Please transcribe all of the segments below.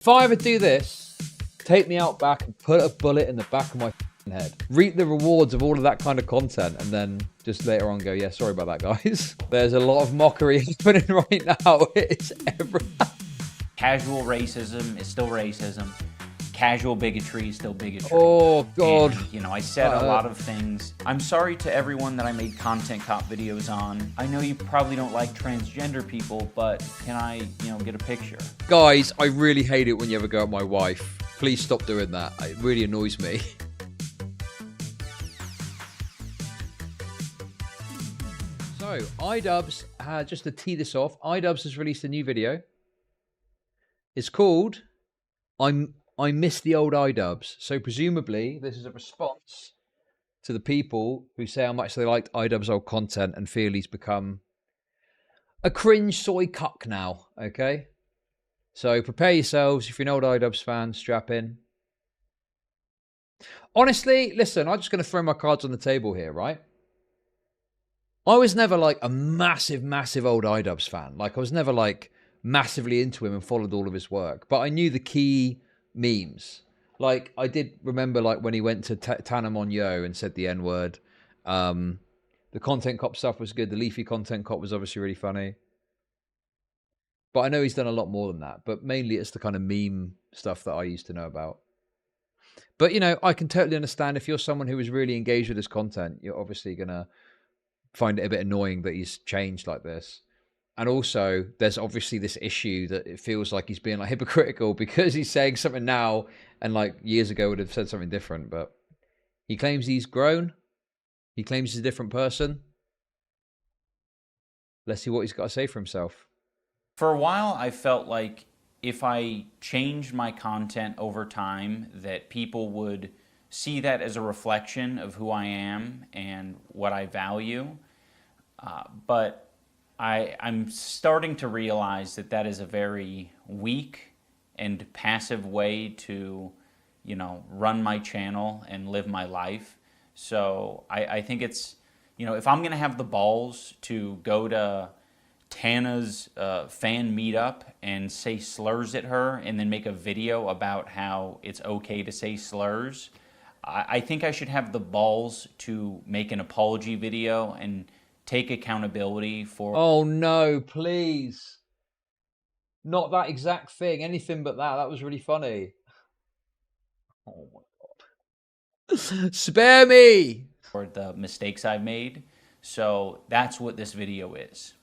If I ever do this, take me out back and put a bullet in the back of my head. Reap the rewards of all of that kind of content and then just later on go, yeah, sorry about that, guys. There's a lot of mockery happening right now. It's everywhere. Casual racism is still racism. Casual bigotry is still bigotry. Oh, God. And, you know, I said a lot of things. I'm sorry to everyone that I made content cop videos on. I know you probably don't like transgender people, but can I, get a picture? Guys, I really hate it when you ever go at my wife. Please stop doing that. It really annoys me. So, IDubbbz, just to tee this off, IDubbbz has released a new video. It's called I miss the old IDubbbz. So presumably this is a response to the people who say how much they liked IDubbbz' old content and feel he's become a cringe soy cuck now, okay? So prepare yourselves. If you're an old IDubbbz fan, strap in. Honestly, listen, I'm just going to throw my cards on the table here, right? I was never like a massive, massive old IDubbbz fan. Like I was never like massively into him and followed all of his work. But I knew the key memes. Like I did remember like when he went to Tanamon Yo and said the N-word. The Content Cop stuff was good. The Leafy Content Cop was obviously really funny. But I know he's done a lot more than that. But mainly it's the kind of meme stuff that I used to know about. But, I can totally understand if you're someone who is really engaged with his content, you're obviously going to find it a bit annoying that he's changed like this. And also, there's obviously this issue that it feels like he's being like hypocritical because he's saying something now and like years ago would have said something different. But he claims he's grown. He claims he's a different person. Let's see what he's got to say for himself. For a while, I felt like if I changed my content over time, that people would see that as a reflection of who I am and what I value. But I'm starting to realize that that is a very weak and passive way to, run my channel and live my life. So I think it's, if I'm going to have the balls to go to Tana's fan meetup and say slurs at her and then make a video about how it's okay to say slurs, I think I should have the balls to make an apology video and take accountability for... Oh no, please. Not that exact thing. Anything but that. That was really funny. Oh my God. Spare me! For the mistakes I've made. So that's what this video is.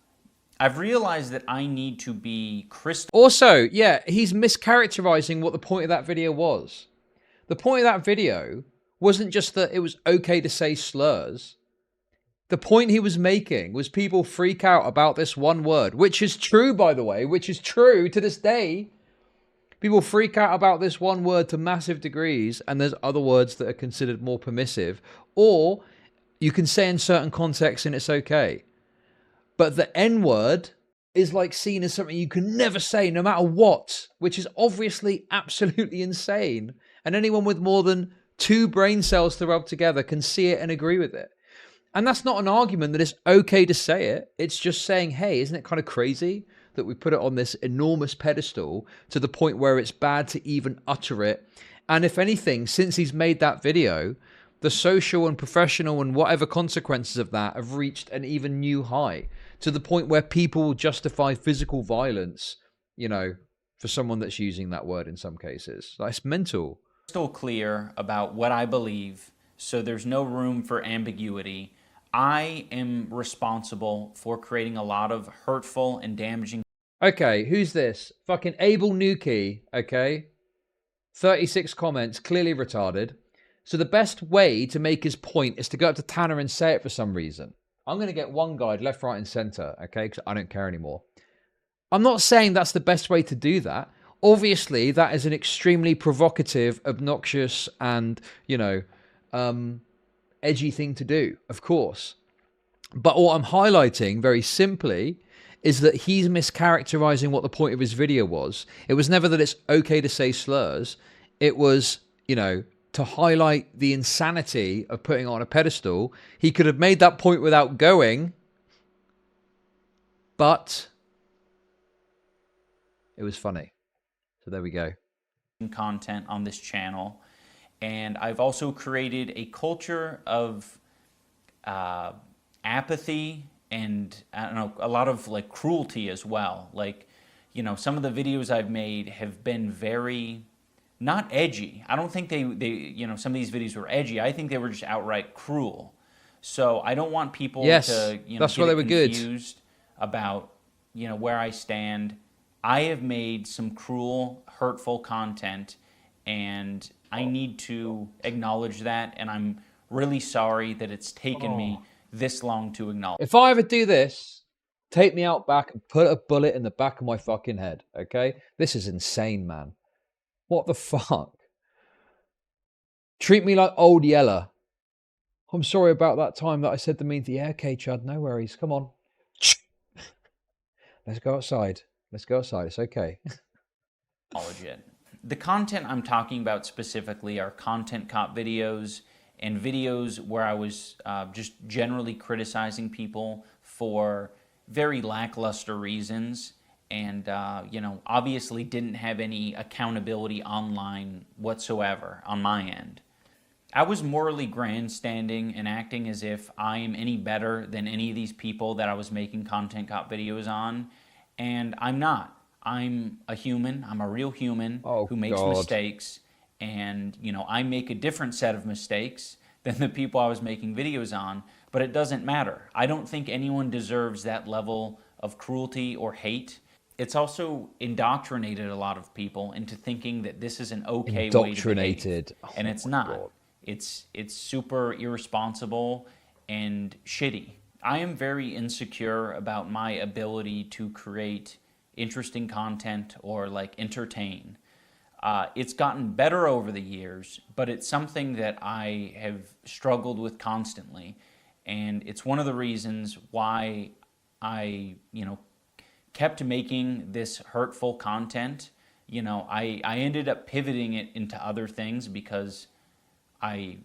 I've realized that I need to be crystal... Also, yeah, he's mischaracterizing what the point of that video was. The point of that video wasn't just that it was okay to say slurs. The point he was making was people freak out about this one word, which is true, by the way, which is true to this day. People freak out about this one word to massive degrees, and there's other words that are considered more permissive, or you can say in certain contexts and it's okay. But the N-word is like seen as something you can never say no matter what, which is obviously absolutely insane. And anyone with more than 2 brain cells to rub together can see it and agree with it. And that's not an argument that it's okay to say it. It's just saying, hey, isn't it kind of crazy that we put it on this enormous pedestal to the point where it's bad to even utter it? And if anything, since he's made that video, the social and professional and whatever consequences of that have reached an even new high, to the point where people will justify physical violence, for someone that's using that word in some cases. That's mental. Crystal clear about what I believe, so there's no room for ambiguity. I am responsible for creating a lot of hurtful and damaging... Okay, who's this? Fucking Abel Nuki, okay? 36 comments, clearly retarded. So the best way to make his point is to go up to Tanner and say it for some reason. I'm going to get one guide left, right, and center, okay? Because I don't care anymore. I'm not saying that's the best way to do that. Obviously, that is an extremely provocative, obnoxious, and, edgy thing to do, of course. But what I'm highlighting very simply is that he's mischaracterizing what the point of his video was. It was never that it's okay to say slurs. It was, to highlight the insanity of putting it on a pedestal. He could have made that point without going, but it was funny. So there we go. content on this channel. And I've also created a culture of apathy and, I don't know, a lot of like cruelty as well. Like, you know, some of the videos I've made have been very, not edgy. I don't think they you know, some of these videos were edgy. I think they were just outright cruel. So I don't want people to, you know, that's why they were confused about, you know, where I stand. I have made some cruel, hurtful content, and I need to acknowledge that, and I'm really sorry that it's taken me this long to acknowledge. If I ever do this, take me out back and put a bullet in the back of my fucking head, okay? This is insane, man. What the fuck? Treat me like old Yeller. I'm sorry about that time that I said the mean thing. Yeah, okay, Chud, no worries. Come on. Let's go outside. Let's go outside. It's okay. It. The content I'm talking about specifically are content cop videos and videos where I was just generally criticizing people for very lackluster reasons, and you know, obviously didn't have any accountability online whatsoever on my end. I was morally grandstanding and acting as if I am any better than any of these people that I was making content cop videos on, and I'm not. I'm a human. I'm a real human who makes mistakes, and you know, I make a different set of mistakes than the people I was making videos on, but it doesn't matter. I don't think anyone deserves that level of cruelty or hate. It's also indoctrinated a lot of people into thinking that this is an okay way to behave, and it's not. It's super irresponsible and shitty. I am very insecure about my ability to create interesting content or like entertain. It's gotten better over the years, but it's something that I have struggled with constantly, and it's one of the reasons why I, you know, kept making this hurtful content. You know, I ended up pivoting it into other things because I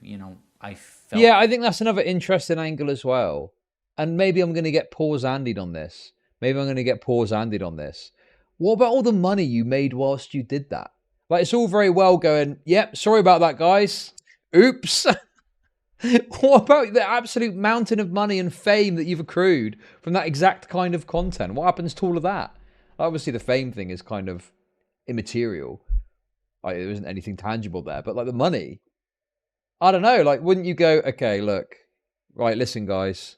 felt... Yeah, I think that's another interesting angle as well. And maybe I'm going to get pause-andied on this. What about all the money you made whilst you did that? Like, it's all very well going, yep, sorry about that, guys. Oops. What about the absolute mountain of money and fame that you've accrued from that exact kind of content? What happens to all of that? Obviously, the fame thing is kind of immaterial. Like, there isn't anything tangible there. But, like, the money, I don't know. Like, wouldn't you go, okay, look, right, listen, guys.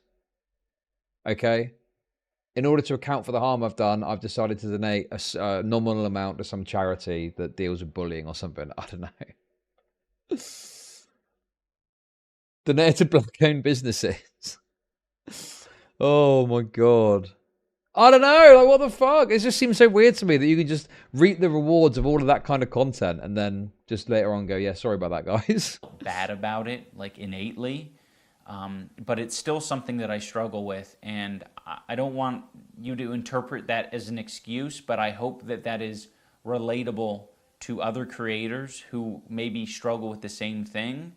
Okay? In order to account for the harm I've done, I've decided to donate a nominal amount to some charity that deals with bullying or something. I don't know. Donate to black-owned businesses. Oh, my God. I don't know. Like, what the fuck? It just seems so weird to me that you can just reap the rewards of all of that kind of content and then just later on go, yeah, sorry about that, guys. Bad about it, like, innately. But it's still something that I struggle with, and I don't want you to interpret that as an excuse, but I hope that that is relatable to other creators who maybe struggle with the same thing.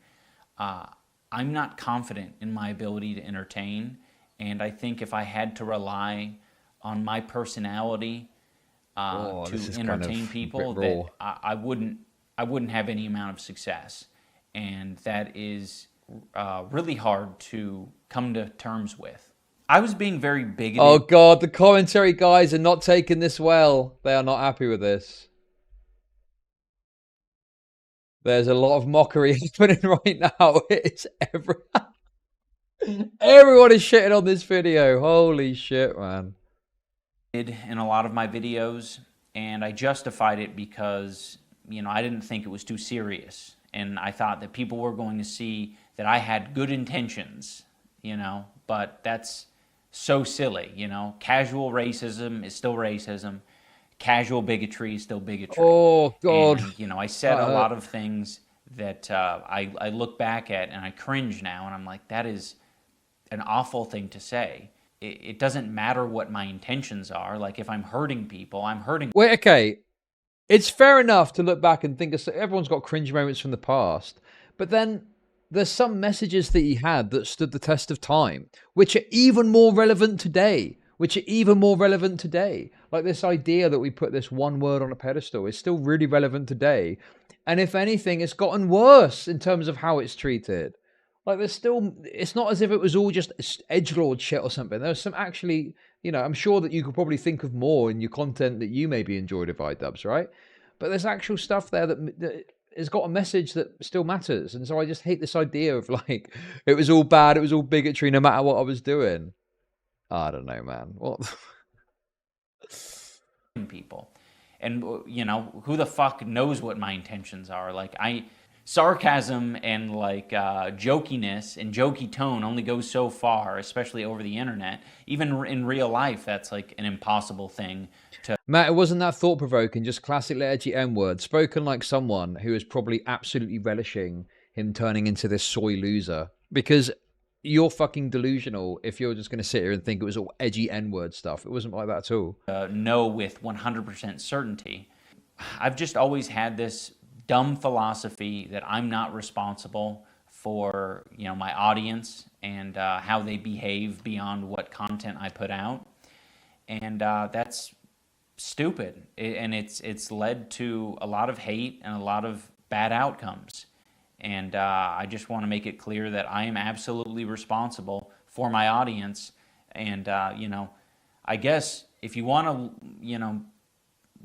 I'm not confident in my ability to entertain, and I think if I had to rely on my personality to entertain people, that I wouldn't have any amount of success, and that is really hard to come to terms with. I was being very bigoted. Oh God, the commentary guys are not taking this well. They are not happy with this. There's a lot of mockery happening right now. It's everyone is shitting on this video. Holy shit, man. In a lot of my videos, and I justified it because, you know, I didn't think it was too serious, and I thought that people were going to see that I had good intentions, you know, but that's so silly, you know. Casual racism is still racism. Casual bigotry is still bigotry. Oh, God. And, you know, I said a lot of things that I look back at and I cringe now, and I'm like, that is an awful thing to say. It doesn't matter what my intentions are. Like, if I'm hurting people, I'm hurting... Wait, okay. It's fair enough to look back and think of, everyone's got cringe moments from the past, but then there's some messages that he had that stood the test of time, which are even more relevant today. which are even more relevant today. Like this idea that we put this one word on a pedestal is still really relevant today. And if anything, it's gotten worse in terms of how it's treated. Like there's still, it's not as if it was all just edgelord shit or something. There's some actually, you know, I'm sure that you could probably think of more in your content that you maybe enjoyed of IDubbbz, right? But there's actual stuff there that has got a message that still matters. And so I just hate this idea of like, it was all bad, it was all bigotry, no matter what I was doing. I don't know, man. What? People. And, you know, who the fuck knows what my intentions are? Like, sarcasm and like jokiness and jokey tone only goes so far, especially over the internet. Even in real life, that's like an impossible thing to. Matt, it wasn't that thought-provoking, just classic edgy N-word, spoken like someone who is probably absolutely relishing him turning into this soy loser. Because you're fucking delusional if you're just going to sit here and think it was all edgy N-word stuff. It wasn't like that at all. Know with 100% certainty. I've just always had this dumb philosophy that I'm not responsible for, you know, my audience and how they behave beyond what content I put out, and that's stupid. And it's led to a lot of hate and a lot of bad outcomes. And I just want to make it clear that I am absolutely responsible for my audience. And you know, I guess if you want to, you know,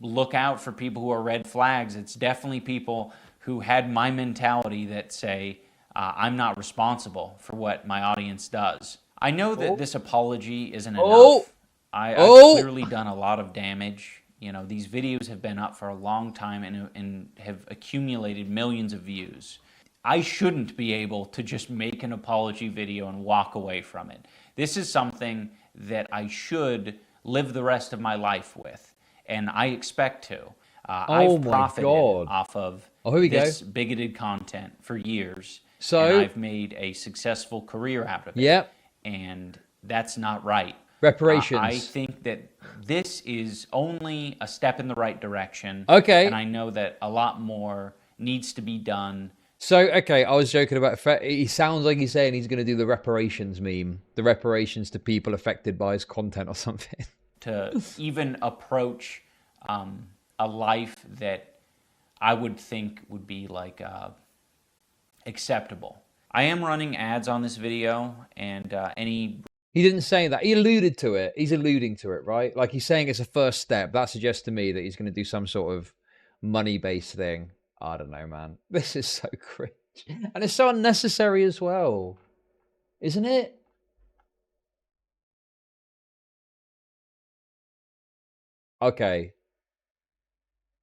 look out for people who are red flags, it's definitely people who had my mentality that say, I'm not responsible for what my audience does. I know that this apology isn't enough. I've clearly done a lot of damage. You know, these videos have been up for a long time and have accumulated millions of views. I shouldn't be able to just make an apology video and walk away from it. This is something that I should live the rest of my life with. And I expect to. I've profited off of this bigoted content for years. So and I've made a successful career out of it. Yep. And that's not right. Reparations. I think that this is only a step in the right direction. Okay. And I know that a lot more needs to be done. So, okay, I was joking about, he sounds like he's saying he's going to do the reparations meme. The reparations to people affected by his content or something. To even approach a life that I would think would be like acceptable. I am running ads on this video, and any... He didn't say that. He alluded to it. He's alluding to it, right? Like he's saying it's a first step. That suggests to me that he's going to do some sort of money-based thing. I don't know, man. This is so cringe. And it's so unnecessary as well. Isn't it? Okay.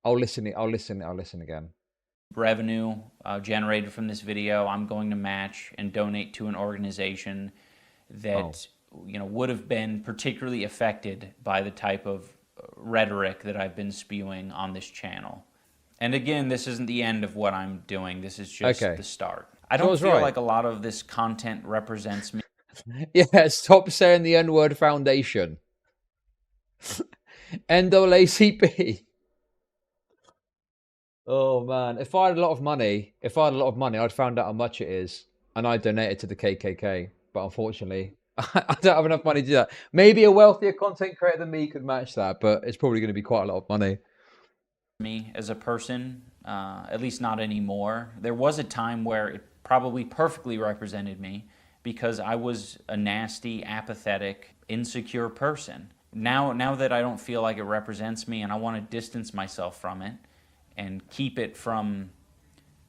I'll listen again. Revenue generated from this video, I'm going to match and donate to an organization that you know would have been particularly affected by the type of rhetoric that I've been spewing on this channel. And again, this isn't the end of what I'm doing. This is just the start. I don't feel like a lot of this content represents me. Yeah, stop saying the N-word foundation. NAACP. Oh man, if I had a lot of money, I'd find out how much it is, and I'd donate it to the KKK. But unfortunately, I don't have enough money to do that. Maybe a wealthier content creator than me could match that, but it's probably going to be quite a lot of money. Me as a person, at least not anymore. There was a time where it probably perfectly represented me because I was a nasty, apathetic, insecure person. Now that I don't feel like it represents me and I want to distance myself from it and keep it from,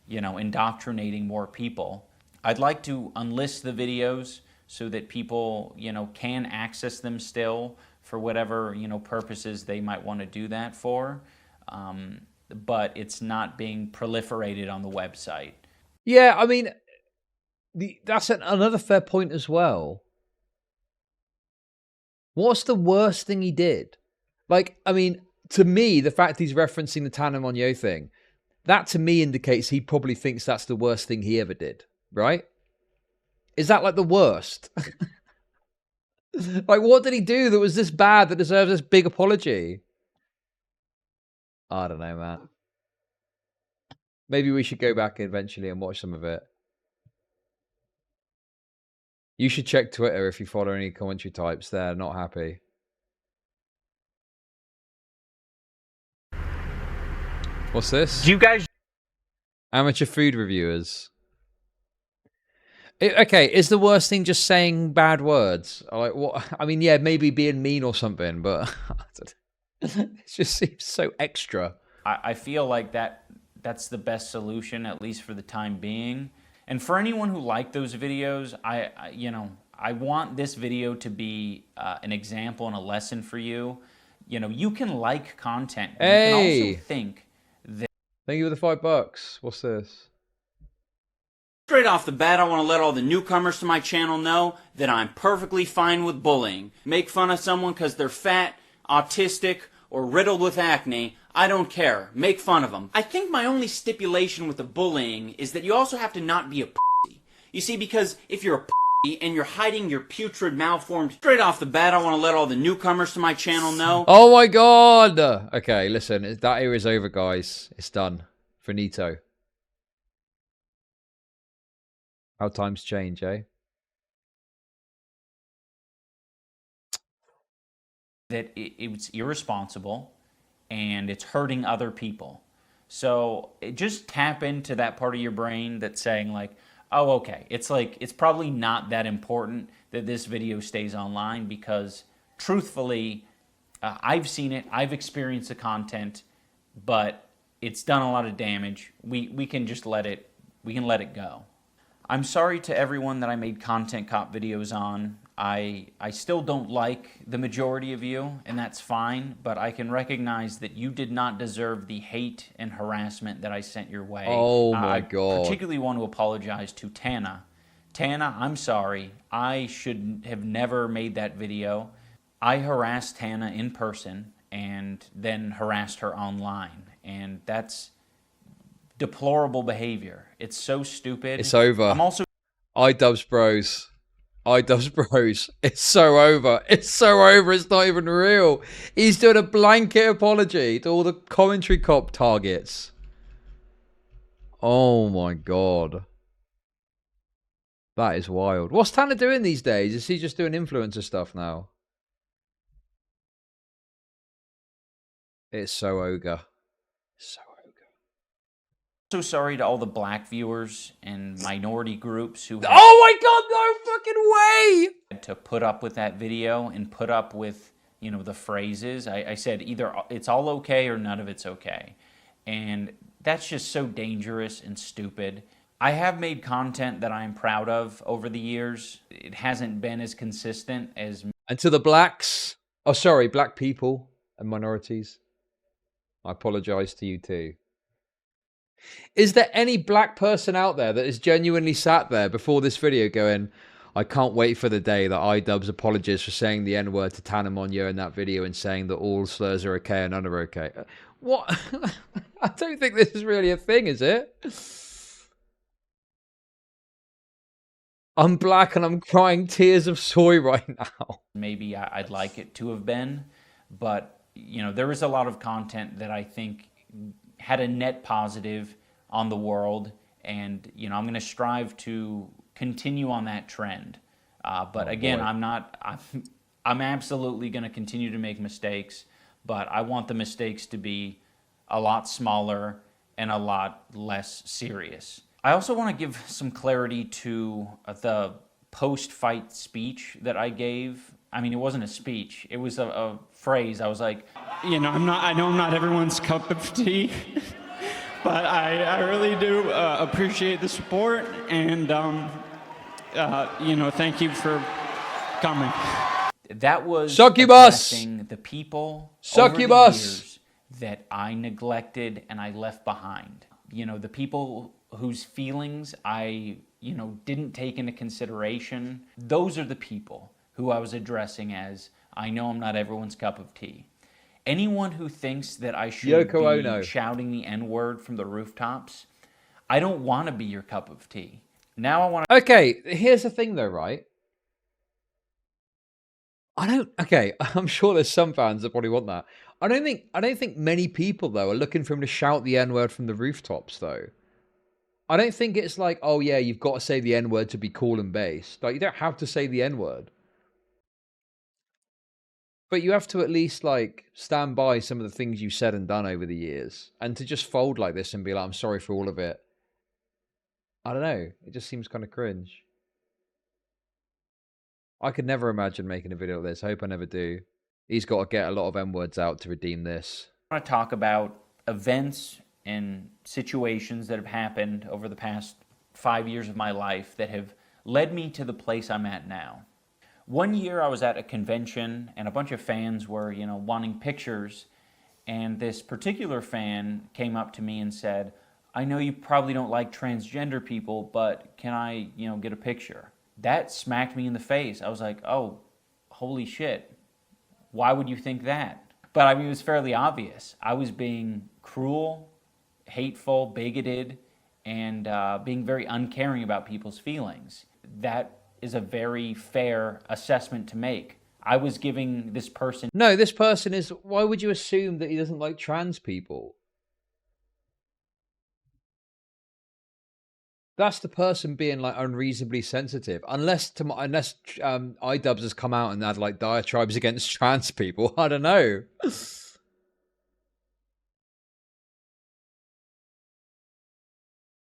you know, indoctrinating more people, I'd like to unlist the videos so that people, you know, can access them still for whatever, you know, purposes they might want to do that for. But it's not being proliferated on the website. Yeah, I mean, that's another fair point as well. What's the worst thing he did? Like, I mean, to me, the fact he's referencing the Tana Monyo thing, that to me indicates he probably thinks that's the worst thing he ever did, right? Is that like the worst? Like, what did he do that was this bad that deserves this big apology? I don't know, man. Maybe we should go back eventually and watch some of it. You should check Twitter if you follow any commentary types. They're not happy. What's this? Do you guys... Amateur food reviewers. Okay, is the worst thing just saying bad words? Like what? I mean, yeah, maybe being mean or something, but it just seems so extra. I feel like that's the best solution, at least for the time being. And for anyone who liked those videos, I want this video to be an example and a lesson for you. You know, you can like content, but you can also think that... Thank you for the $5. What's this? Straight off the bat, I want to let all the newcomers to my channel know that I'm perfectly fine with bullying. Make fun of someone because they're fat, autistic, or riddled with acne. I don't care. Make fun of them. I think my only stipulation with the bullying is that you also have to not be a pussy. You see, because if you're a pussy and you're hiding your putrid, malformed... Straight off the bat, I want to let all the newcomers to my channel know... Oh my god! Okay, listen, that era is over, guys. It's done. Finito. How times change, eh? That it's irresponsible and it's hurting other people. So just tap into that part of your brain that's saying like, oh, okay, it's probably not that important that this video stays online, because truthfully, I've seen it, I've experienced the content, but it's done a lot of damage. We can just let it go. I'm sorry to everyone that I made content cop videos on. I still don't like the majority of you, and that's fine, but I can recognize that you did not deserve the hate and harassment that I sent your way. Oh my god. I particularly want to apologize to Tana. Tana, I'm sorry. I should have never made that video. I harassed Tana in person and then harassed her online, and that's deplorable behavior. It's so stupid. It's over. I'm also... IDubbbz bros. IDubbbz bros. It's so over. It's so over. It's not even real. He's doing a blanket apology to all the commentary cop targets. Oh my god. That is wild. What's Tanner doing these days? Is he just doing influencer stuff now? It's so ogre. So so sorry to all the black viewers and minority groups who... Oh my god, no fucking way! ...had to put up with that video and put up with, you know, the phrases. I said either it's all okay or none of it's okay. And that's just so dangerous and stupid. I have made content that I'm proud of over the years. It hasn't been as consistent as... And to the blacks, oh sorry, black people and minorities, I apologize to you too. Is there any black person out there that is genuinely sat there before this video going, I can't wait for the day that IDubbbz apologizes for saying the N-word to Tana Monyo in that video and saying that all slurs are okay and none are okay? What? I don't think this is really a thing, is it? I'm black and I'm crying tears of joy right now. Maybe I'd like it to have been, but, you know, there is a lot of content that I think had a net positive on the world, and you know, I'm going to strive to continue on that trend. But again, I'm absolutely going to continue to make mistakes, but I want the mistakes to be a lot smaller and a lot less serious. I also want to give some clarity to the post-fight speech that I gave. I mean, it wasn't a speech, it was a phrase. I was like, you know, I know I'm not everyone's cup of tea, but I really do appreciate the support, and you know, thank you for coming. That was Succubus! addressing the people Succubus! over the years that I neglected and I left behind. You know, the people whose feelings I, you know, didn't take into consideration. Those are the people who I was addressing as, I know I'm not everyone's cup of tea. Anyone who thinks that I should be shouting the N-word from the rooftops, I don't want to be your cup of tea. Now I want to... Okay, here's the thing though, right? Okay, I'm sure there's some fans that probably want that. I don't think many people though are looking for him to shout the N-word from the rooftops though. I don't think it's like, oh yeah, you've got to say the N-word to be cool and based. Like, you don't have to say the N-word. But you have to at least like stand by some of the things you've said and done over the years, and to just fold like this and be like, "I'm sorry for all of it." I don't know. It just seems kind of cringe. I could never imagine making a video like this. I hope I never do. He's got to get a lot of M-words out to redeem this. I want to talk about events and situations that have happened over the past 5 years of my life that have led me to the place I'm at now. One year I was at a convention and a bunch of fans were, wanting pictures, and this particular fan came up to me and said, "I know you probably don't like transgender people, but can I, get a picture?" That smacked me in the face. I was like, "Oh, holy shit. Why would you think that?" But I mean, it was fairly obvious. I was being cruel, hateful, bigoted, and being very uncaring about people's feelings. That is a very fair assessment to make. I was giving this person... No, this person is... Why would you assume that he doesn't like trans people? That's the person being like unreasonably sensitive. Unless IDubbbz has come out and had like diatribes against trans people. I don't know.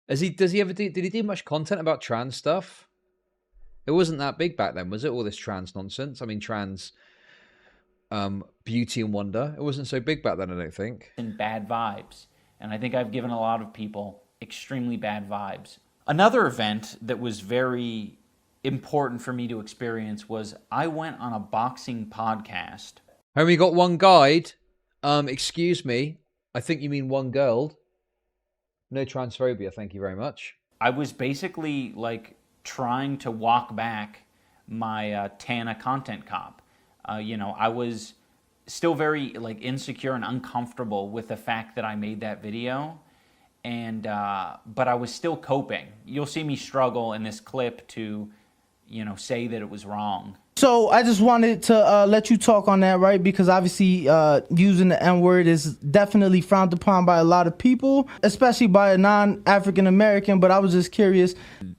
Did he do much content about trans stuff? It wasn't that big back then, was it? All this trans nonsense. I mean, trans beauty and wonder. It wasn't so big back then, I don't think. And bad vibes. And I think I've given a lot of people extremely bad vibes. Another event that was very important for me to experience was I went on a boxing podcast. Homie got one guide. Excuse me. I think you mean one girl. No transphobia, thank you very much. I was basically like trying to walk back my Tana content cop. I was still very like insecure and uncomfortable with the fact that I made that video. And but I was still coping. You'll see me struggle in this clip to, say that it was wrong. So I just wanted to let you talk on that, right? Because obviously using the N-word is definitely frowned upon by a lot of people, especially by a non-African American. But I was just curious.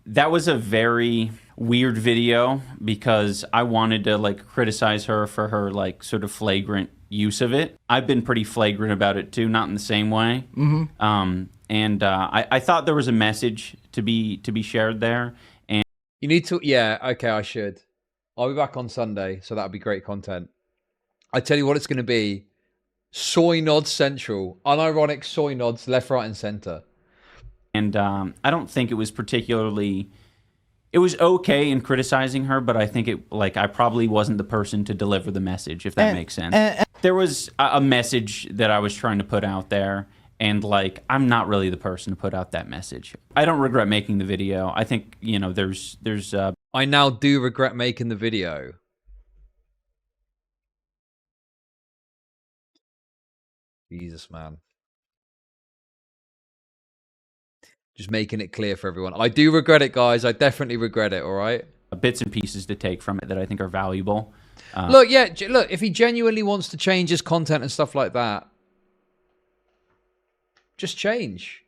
That was a very weird video because I wanted to like criticize her for her like sort of flagrant use of it. I've been pretty flagrant about it too, not in the same way. Mm-hmm. I thought there was a message to be shared there. And you need to, yeah, okay, I should. I'll be back on Sunday, so that'll be great content. I tell you what it's going to be. Soy Nods Central. Unironic soy nods left, right, and center. And I don't think it was particularly... It was okay in criticizing her, but I think I probably wasn't the person to deliver the message, if that makes sense. There was a message that I was trying to put out there, and I'm not really the person to put out that message. I don't regret making the video. I think, there's I now do regret making the video. Jesus, man. Just making it clear for everyone. I do regret it, guys. I definitely regret it, all right? Bits and pieces to take from it that I think are valuable. Look, if he genuinely wants to change his content and stuff like that, just change.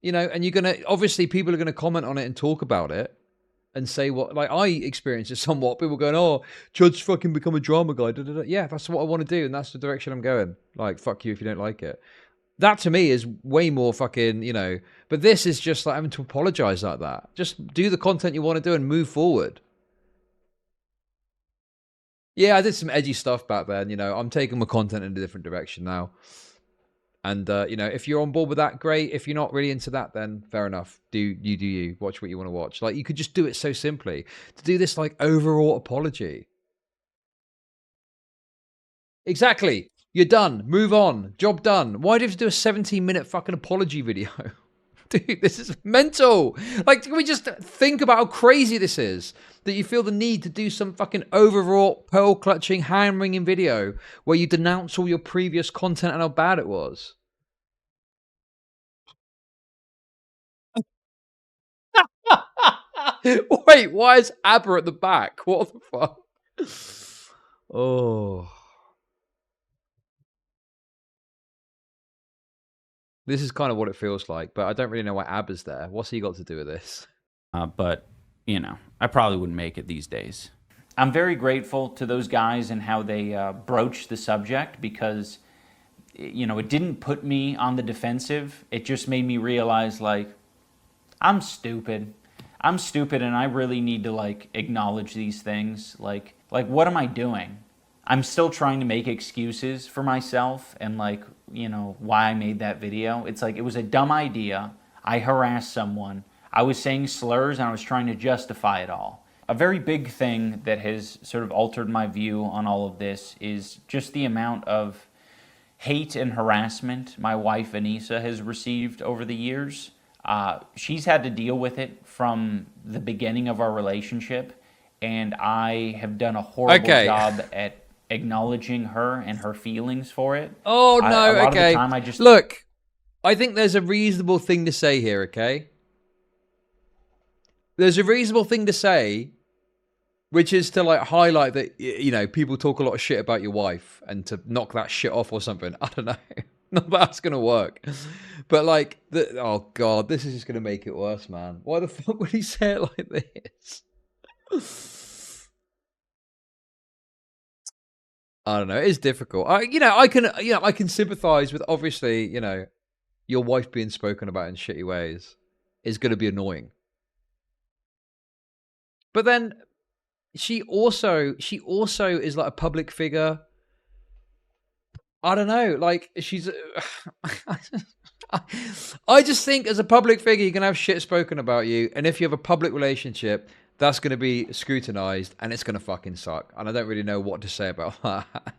And you're going to... Obviously, people are going to comment on it and talk about it. And say what, I experienced it somewhat. People going, "Oh, Chud's fucking become a drama guy." Da, da, da. Yeah, that's what I want to do, and that's the direction I'm going. Fuck you if you don't like it. That to me is way more fucking, But this is just like having to apologize like that. Just do the content you want to do and move forward. Yeah, I did some edgy stuff back then. I'm taking my content in a different direction now. And, if you're on board with that, great. If you're not really into that, then fair enough. Do you. Watch what you want to watch. You could just do it so simply. To do this, overall apology. Exactly. You're done. Move on. Job done. Why do you have to do a 17-minute fucking apology video? Dude, this is mental. Can we just think about how crazy this is? That you feel the need to do some fucking overwrought, pearl-clutching, hand-wringing video where you denounce all your previous content and how bad it was. Wait, why is ABBA at the back? What the fuck? Oh. This is kind of what it feels like, but I don't really know why ABBA's there. What's he got to do with this? But, I probably wouldn't make it these days. I'm very grateful to those guys and how they broached the subject, because, you know, it didn't put me on the defensive. It just made me realize, like, I'm stupid. I'm stupid, and I really need to, like, acknowledge these things. Like, what am I doing? I'm still trying to make excuses for myself and, like, you know, why I made that video. It's like, it was a dumb idea. I harassed someone. I was saying slurs, and I was trying to justify it all. A very big thing that has sort of altered my view on all of this is just the amount of hate and harassment my wife, Anissa, has received over the years. She's had to deal with it from the beginning of our relationship, and I have done a horrible job at acknowledging her and her feelings for it. Oh, no, a lot of the time I just... Look, I think there's a reasonable thing to say here, okay? There's a reasonable thing to say, which is to, like, highlight that, you know, people talk a lot of shit about your wife and to knock that shit off or something. I don't know. Not that that's going to work. But, like, oh, God, this is just going to make it worse, man. Why the fuck would he say it like this? I don't know. It is difficult. I can sympathize with, obviously, you know, your wife being spoken about in shitty ways is going to be annoying. But then she also is like a public figure. I don't know. Like, she's. I just think as a public figure, you can have shit spoken about you, and if you have a public relationship, that's going to be scrutinized, and it's going to fucking suck. And I don't really know what to say about that.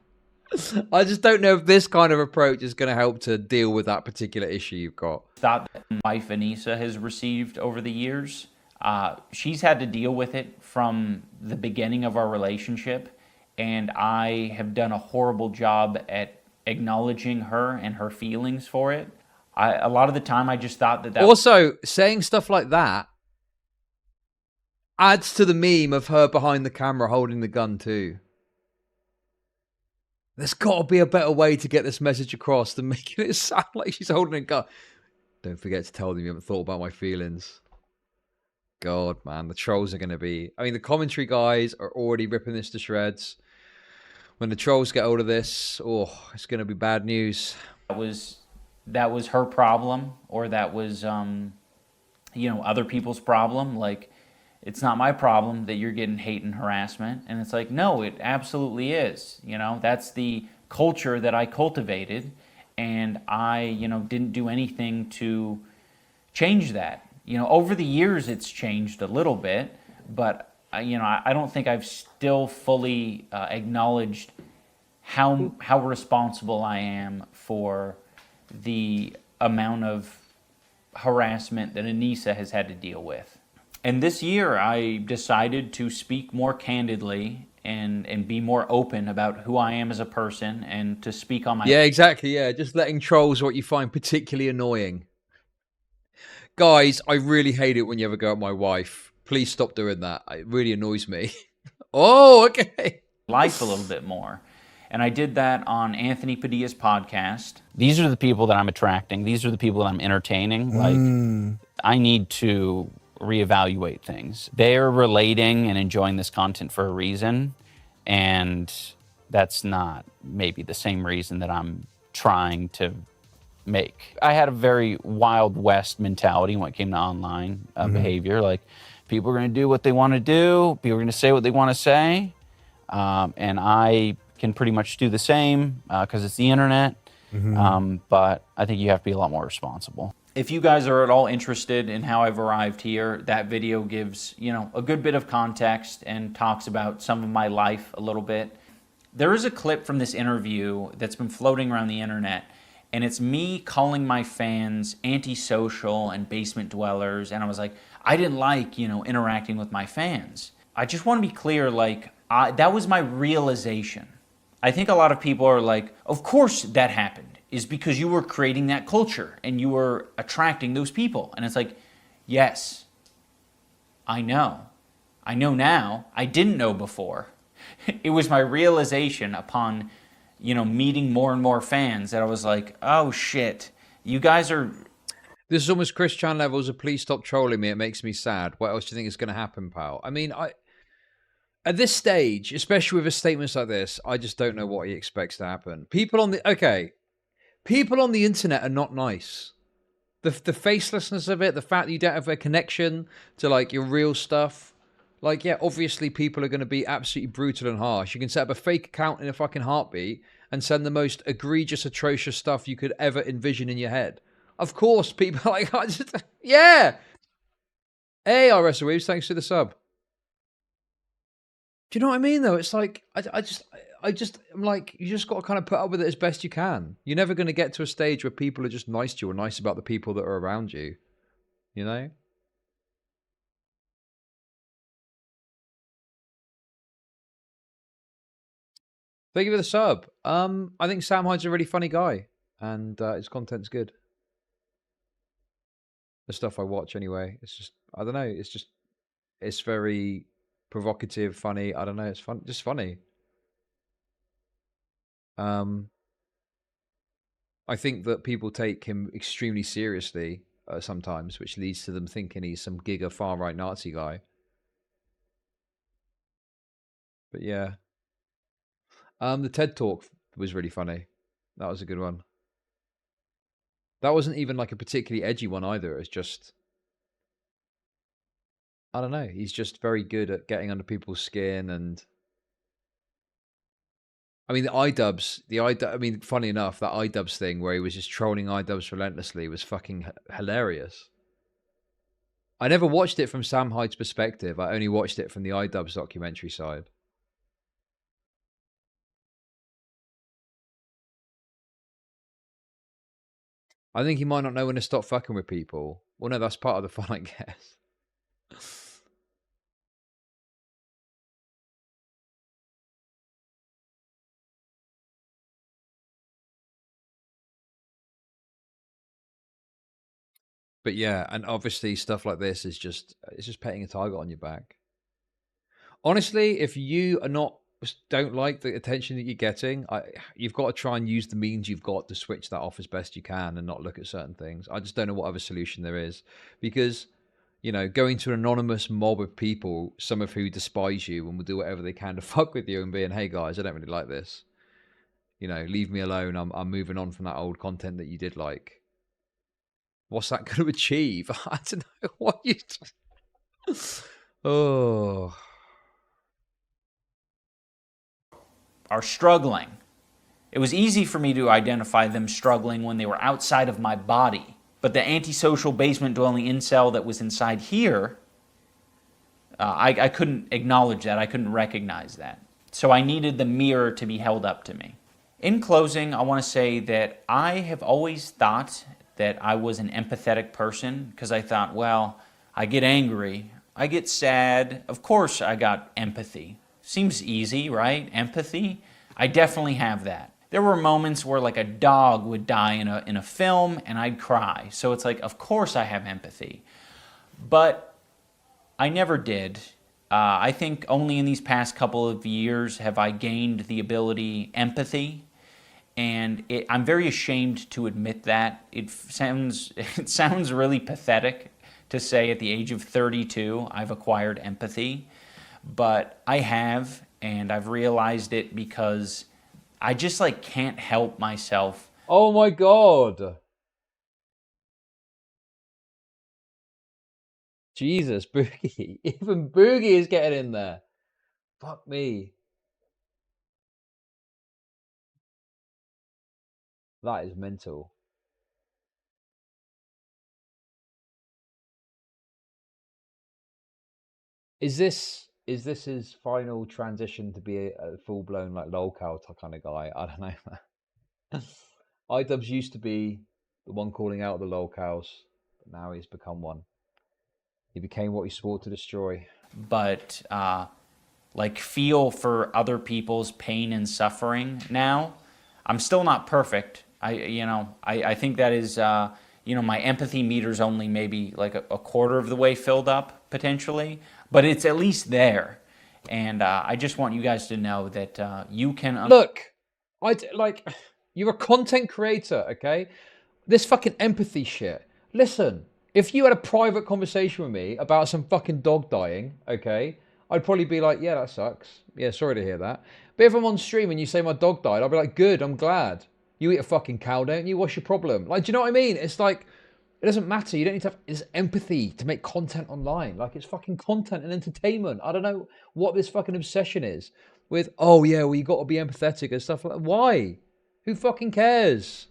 I just don't know if this kind of approach is going to help to deal with that particular issue you've got. That my wife, Anissa, has received over the years. She's had to deal with it from the beginning of our relationship, and I have done a horrible job at acknowledging her and her feelings for it. A lot of the time, I just thought that... Also, saying stuff like that adds to the meme of her behind the camera holding the gun too. There's got to be a better way to get this message across than making it sound like she's holding a gun. Don't forget to tell them you haven't thought about my feelings. God, man, the trolls are going to be... I mean, the commentary guys are already ripping this to shreds. When the trolls get hold of this, oh, it's going to be bad news. That was her problem, or that was, you know, other people's problem. Like, it's not my problem that you're getting hate and harassment. And it's like, no, it absolutely is. You know, that's the culture that I cultivated, and I, you know, didn't do anything to change that. You know, over the years it's changed a little bit, but, you know, I don't think I've still fully acknowledged how responsible I am for the amount of harassment that Anissa has had to deal with. And this year I decided to speak more candidly and be more open about who I am as a person, and to speak on my... Yeah, exactly, yeah. Just letting trolls what you find particularly annoying. Guys, I really hate it when you ever go at my wife. Please stop doing that. It really annoys me. Oh, okay. Life a little bit more. And I did that on Anthony Padilla's podcast. These are the people that I'm attracting. These are the people that I'm entertaining. Like, I need to reevaluate things. They're relating and enjoying this content for a reason, and that's not maybe the same reason that I'm trying to make. I had a very Wild West mentality when it came to online behavior. Like, people are going to do what they want to do. People are going to say what they want to say. And I can pretty much do the same because it's the internet. But I think you have to be a lot more responsible. If you guys are at all interested in how I've arrived here, that video gives, you know, a good bit of context and talks about some of my life a little bit. There is a clip from this interview that's been floating around the internet, and it's me calling my fans antisocial and basement dwellers, and I was like, I didn't like, you know, interacting with my fans. I just want to be clear, like, that was my realization. I think a lot of people are like, of course that happened, is because you were creating that culture and you were attracting those people. And it's like, yes, I know. I know now. I didn't know before. It was my realization upon, you know, meeting more and more fans that I was like, oh shit, you guys are... This is almost Chris Chan levels of please stop trolling me. It makes me sad. What else do you think is going to happen, pal? I mean, At this stage, especially with a statements like this, I just don't know what he expects to happen. People on the internet are not nice. The facelessness of it, the fact that you don't have a connection to like your real stuff. Like, yeah, obviously people are going to be absolutely brutal and harsh. You can set up a fake account in a fucking heartbeat and send the most egregious, atrocious stuff you could ever envision in your head. Of course, people are like, yeah. Hey, RS Weaves, thanks for the sub. Do you know what I mean, though? It's like, I'm like, you just got to kind of put up with it as best you can. You're never going to get to a stage where people are just nice to you or nice about the people that are around you. You know? Thank you for the sub. I think Sam Hyde's a really funny guy, and his content's good. The stuff I watch, anyway. It's just, I don't know. It's very provocative, funny. I don't know. It's fun, just funny. I think that people take him extremely seriously sometimes, which leads to them thinking he's some giga far-right Nazi guy. But yeah. The TED Talk was really funny. That was a good one. That wasn't even like a particularly edgy one either. It's just, I don't know. He's just very good at getting under people's skin. And I mean, the IDubbbz, I mean, funny enough, that IDubbbz thing where he was just trolling IDubbbz relentlessly was fucking hilarious. I never watched it from Sam Hyde's perspective. I only watched it from the IDubbbz documentary side. I think he might not know when to stop fucking with people. Well, no, that's part of the fun, I guess. But yeah, and obviously stuff like this is just, it's just petting a target on your back. Honestly, if you don't like the attention that you're getting, you've got to try and use the means you've got to switch that off as best you can and not look at certain things. I just don't know what other solution there is, because, you know, going to an anonymous mob of people, some of who despise you and will do whatever they can to fuck with you and being, hey guys, I don't really like this. You know, leave me alone. I'm moving on from that old content that you did like. What's that going to achieve? I don't know what you. Oh. Are struggling. It was easy for me to identify them struggling when they were outside of my body. But the antisocial basement-dwelling incel that was inside here, I couldn't acknowledge that. I couldn't recognize that. So I needed the mirror to be held up to me. In closing, I want to say that I have always thought that I was an empathetic person, because I thought, well, I get angry, I get sad, of course I got empathy. Seems easy, right? Empathy. I definitely have that. There were moments where like a dog would die in a film and I'd cry. So it's like, of course I have empathy. But I never did. I think only in these past couple of years have I gained the ability empathy. And I'm very ashamed to admit that. It sounds really pathetic to say at the age of 32 I've acquired empathy. But I have, and I've realized it because I just like can't help myself. Oh my God. Jesus, Boogie. Even Boogie is getting in there. Fuck me. That is mental. Is this his final transition to be a full-blown like lolcow kind of guy? I don't know. IDubbbz used to be the one calling out the lolcows, but now he's become one. He became what he swore to destroy. But like feel for other people's pain and suffering now. I'm still not perfect. I think that is my empathy meter's only maybe like a quarter of the way filled up potentially, but it's at least there. And I just want you guys to know that you can look. You're a content creator, okay? This fucking empathy shit. Listen, if you had a private conversation with me about some fucking dog dying, okay, I'd probably be like, yeah, that sucks. Yeah, sorry to hear that. But if I'm on stream and you say my dog died, I'll be like, good, I'm glad. You eat a fucking cow, don't you? What's your problem? Like, do you know what I mean? It's like, it doesn't matter. You don't need to have this empathy to make content online. Like, it's fucking content and entertainment. I don't know what this fucking obsession is with, oh yeah, well, you got to be empathetic and stuff like that. Why? Who fucking cares?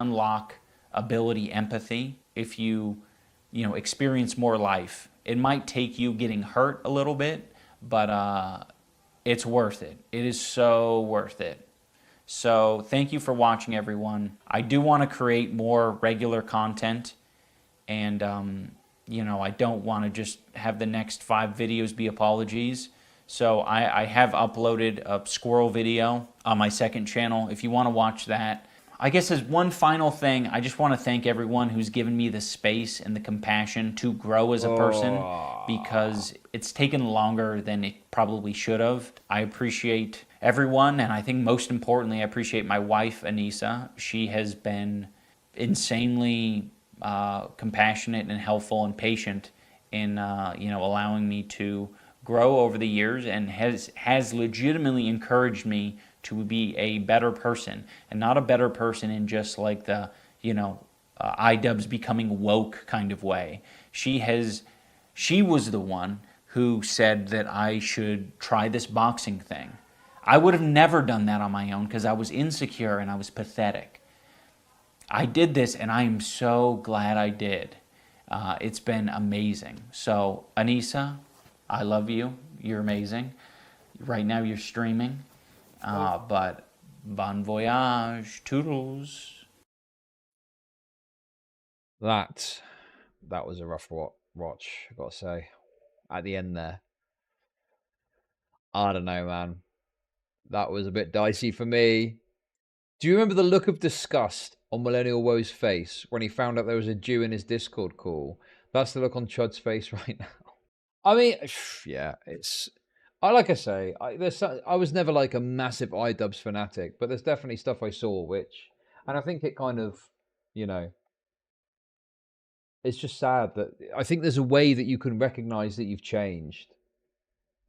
Unlock ability, empathy, if you experience more life. It might take you getting hurt a little bit, but it's worth it. It is so worth it. So thank you for watching, everyone. I do want to create more regular content, and I don't want to just have the next 5 videos be apologies. So I have uploaded a squirrel video on my second channel if you want to watch that. I guess as one final thing, I just want to thank everyone who's given me the space and the compassion to grow as a person, because it's taken longer than it probably should have. I appreciate everyone, and I think most importantly, I appreciate my wife, Anissa. She has been insanely compassionate and helpful and patient in allowing me to grow over the years, and has legitimately encouraged me to be a better person, and not a better person in just like the IDubbbz becoming woke kind of way. She was the one who said that I should try this boxing thing. I would have never done that on my own because I was insecure and I was pathetic. I did this, and I am so glad I did. It's been amazing. So Anissa, I love you. You're amazing. Right now you're streaming. But bon voyage, toodles. That was a rough watch, I gotta say. At the end there. I don't know, man. That was a bit dicey for me. Do you remember the look of disgust on Millennial Woe's face when he found out there was a Jew in his Discord call? That's the look on Chud's face right now. I mean, yeah, like I say, I was never like a massive IDubbbz fanatic, but there's definitely stuff I saw and I think it kind of, it's just sad that I think there's a way that you can recognize that you've changed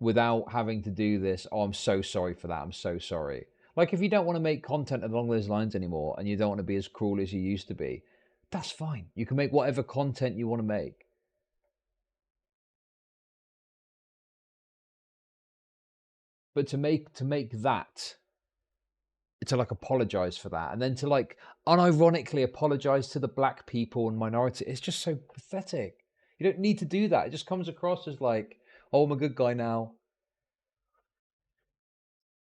without having to do this. Oh, I'm so sorry for that. I'm so sorry. Like, if you don't want to make content along those lines anymore and you don't want to be as cruel as you used to be, that's fine. You can make whatever content you want to make. But to make that, to like apologize for that, and then to like unironically apologize to the black people and minority, it's just so pathetic. You don't need to do that. It just comes across as like, oh, I'm a good guy now.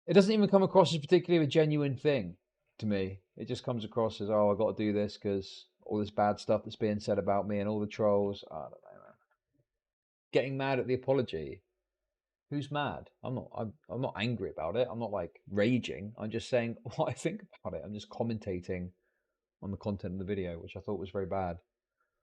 It doesn't even come across as particularly a genuine thing to me. It just comes across as, oh, I got to do this because all this bad stuff that's being said about me and all the trolls. I don't know, man. Getting mad at the apology. Who's mad? I'm not angry about it. I'm not like raging. I'm just saying what I think about it. I'm just commentating on the content of the video, which I thought was very bad.